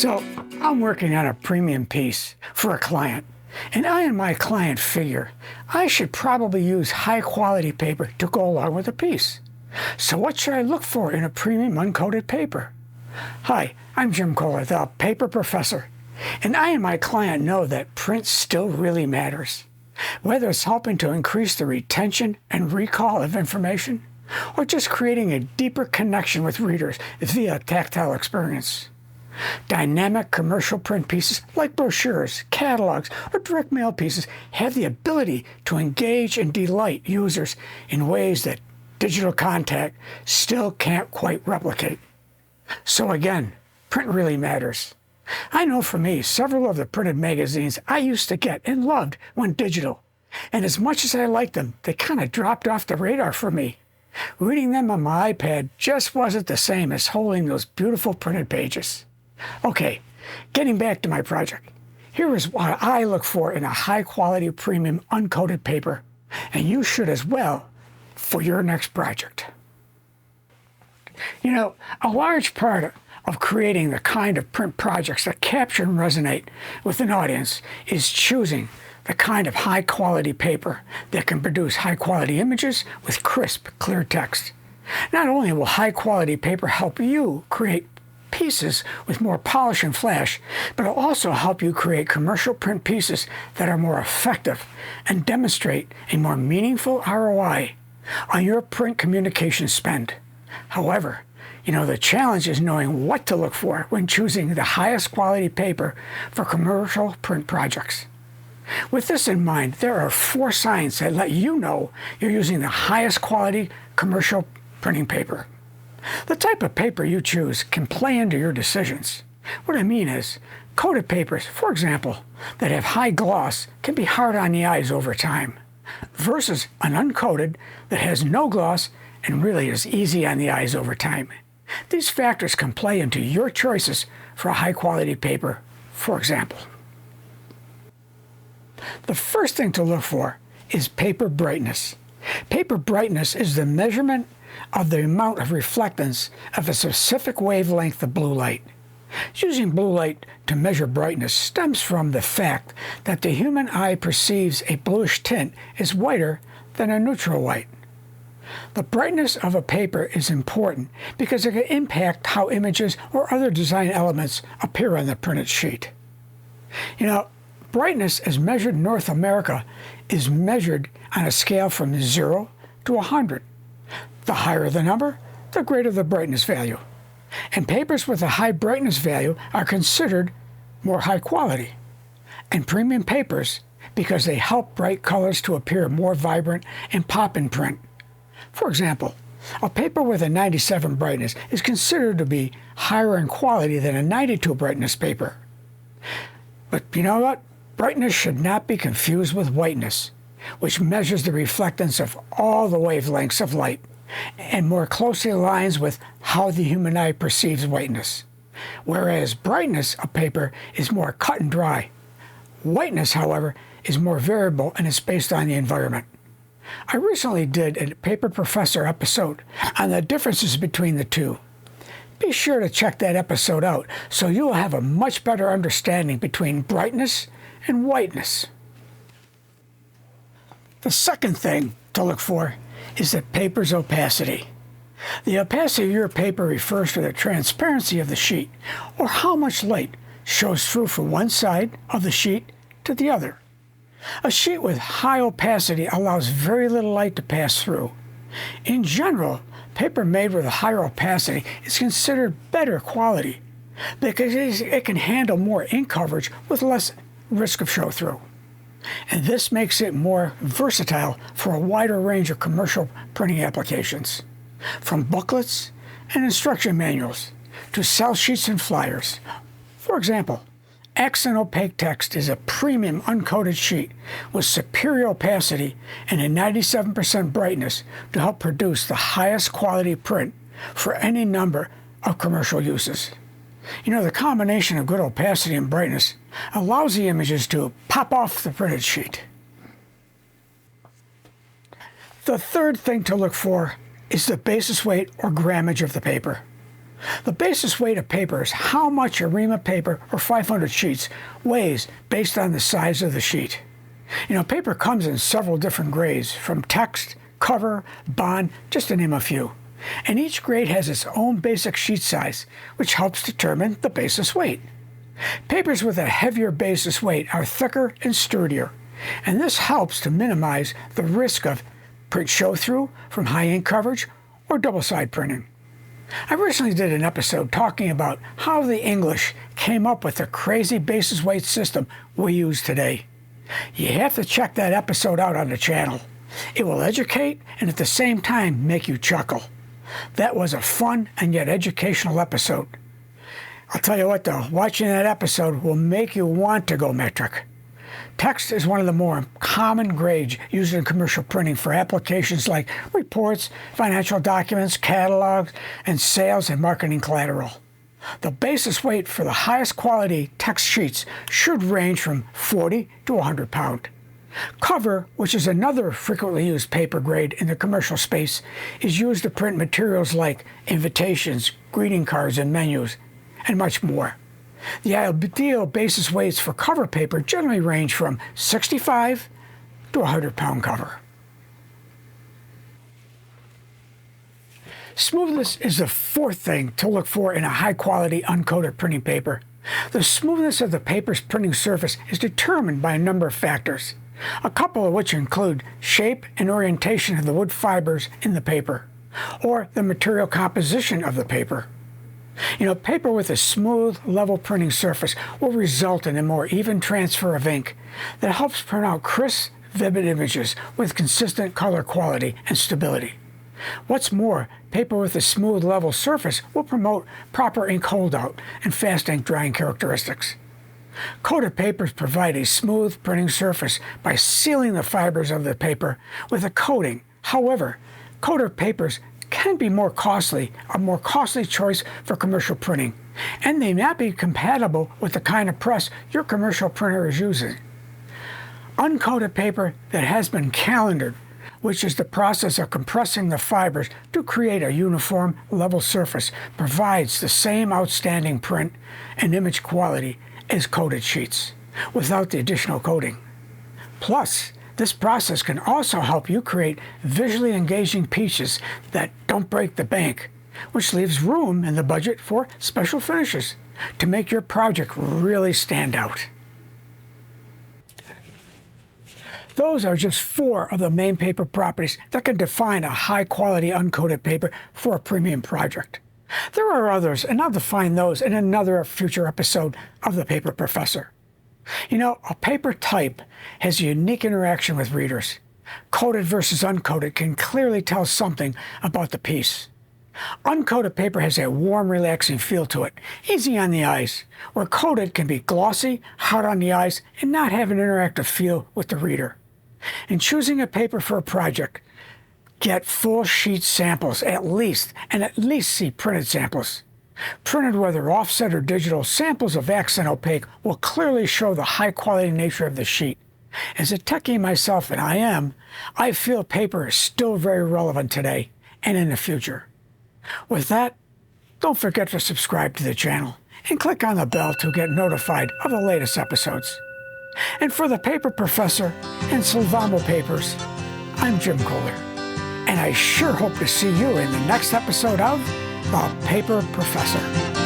So I'm working on a premium piece for a client, and I and my client figure I should probably use high quality paper to go along with the piece. So what should I look for in a premium uncoated paper? Hi, I'm Jim Kohler, the paper professor, and I and my client know that print still really matters. Whether it's helping to increase the retention and recall of information, or just creating a deeper connection with readers via tactile experience. Dynamic commercial print pieces like brochures, catalogs, or direct mail pieces have the ability to engage and delight users in ways that digital contact still can't quite replicate. So again, print really matters. I know for me, several of the printed magazines I used to get and loved went digital. And as much as I liked them, they kind of dropped off the radar for me. Reading them on my iPad just wasn't the same as holding those beautiful printed pages. Okay, getting back to my project. Here is what I look for in a high-quality premium uncoated paper, and you should as well for your next project. You know, a large part of creating the kind of print projects that capture and resonate with an audience is choosing the kind of high-quality paper that can produce high-quality images with crisp, clear text. Not only will high-quality paper help you create pieces with more polish and flash, but it'll also help you create commercial print pieces that are more effective and demonstrate a more meaningful ROI on your print communication spend. However, the challenge is knowing what to look for when choosing the highest quality paper for commercial print projects. With this in mind, there are 4 signs that let you know you're using the highest quality commercial printing paper. The type of paper you choose can play into your decisions. What I mean is, coated papers, for example, that have high gloss can be hard on the eyes over time, versus an uncoated that has no gloss and really is easy on the eyes over time. These factors can play into your choices for a high-quality paper, for example. The first thing to look for is paper brightness. Paper brightness is the measurement of the amount of reflectance of a specific wavelength of blue light. Using blue light to measure brightness stems from the fact that the human eye perceives a bluish tint as whiter than a neutral white. The brightness of a paper is important because it can impact how images or other design elements appear on the printed sheet. Brightness as measured in North America is measured on a scale from 0 to 100. The higher the number, the greater the brightness value. And papers with a high brightness value are considered more high quality. And premium papers because they help bright colors to appear more vibrant and pop in print. For example, a paper with a 97 brightness is considered to be higher in quality than a 92 brightness paper. But you know what? Brightness should not be confused with whiteness, which measures the reflectance of all the wavelengths of light and more closely aligns with how the human eye perceives whiteness. Whereas brightness of paper is more cut and dry. Whiteness, however, is more variable and is based on the environment. I recently did a Paper Professor episode on the differences between the two. Be sure to check that episode out so you'll have a much better understanding between brightness and whiteness. The second thing to look for is the paper's opacity. The opacity of your paper refers to the transparency of the sheet, or how much light shows through from one side of the sheet to the other. A sheet with high opacity allows very little light to pass through. In general, paper made with a higher opacity is considered better quality because it can handle more ink coverage with less risk of show-through. And this makes it more versatile for a wider range of commercial printing applications, from booklets and instruction manuals to sell sheets and flyers. For example, accent opaque text is a premium uncoated sheet with superior opacity and a 97% brightness to help produce the highest quality print for any number of commercial uses. The combination of good opacity and brightness allows the images to pop off the printed sheet. The third thing to look for is the basis weight or grammage of the paper. The basis weight of paper is how much a ream of paper or 500 sheets weighs based on the size of the sheet. Paper comes in several different grades, from text, cover, bond, just to name a few. And each grade has its own basic sheet size, which helps determine the basis weight. Papers with a heavier basis weight are thicker and sturdier, and this helps to minimize the risk of print show-through from high ink coverage or double-side printing. I recently did an episode talking about how the English came up with the crazy basis weight system we use today. You have to check that episode out on the channel. It will educate and at the same time make you chuckle. That was a fun and yet educational episode. I'll tell you what though, watching that episode will make you want to go metric. Text is one of the more common grades used in commercial printing for applications like reports, financial documents, catalogs, and sales and marketing collateral. The basis weight for the highest quality text sheets should range from 40 to 100 pounds. Cover, which is another frequently used paper grade in the commercial space, is used to print materials like invitations, greeting cards, and menus, and much more. The ideal basis weights for cover paper generally range from 65 to 100 pound cover. Smoothness is the fourth thing to look for in a high-quality uncoated printing paper. The smoothness of the paper's printing surface is determined by a number of factors, a couple of which include shape and orientation of the wood fibers in the paper, or the material composition of the paper. Paper with a smooth, level printing surface will result in a more even transfer of ink that helps print out crisp, vivid images with consistent color quality and stability. What's more, paper with a smooth, level surface will promote proper ink holdout and fast ink drying characteristics. Coated papers provide a smooth printing surface by sealing the fibers of the paper with a coating. However, coated papers can be a more costly choice for commercial printing, and may not be compatible with the kind of press your commercial printer is using. Uncoated paper that has been calendared, which is the process of compressing the fibers to create a uniform, level surface, provides the same outstanding print and image quality as coated sheets, without the additional coating. Plus, this process can also help you create visually engaging pieces that don't break the bank, which leaves room in the budget for special finishes to make your project really stand out. Those are just 4 of the main paper properties that can define a high-quality uncoated paper for a premium project. There are others, and I'll define those in another future episode of The Paper Professor. A paper type has a unique interaction with readers. Coated versus uncoated can clearly tell something about the piece. Uncoated paper has a warm, relaxing feel to it, easy on the eyes, where coated can be glossy, hard on the eyes, and not have an interactive feel with the reader. In choosing a paper for a project, get full sheet samples at least see printed samples. Printed, whether offset or digital, samples of accent opaque will clearly show the high-quality nature of the sheet. As a techie myself, and I feel paper is still very relevant today and in the future. With that, don't forget to subscribe to the channel and click on the bell to get notified of the latest episodes. And for the Paper Professor and Silvamo Papers, I'm Jim Kohler, and I sure hope to see you in the next episode of The Paper Professor.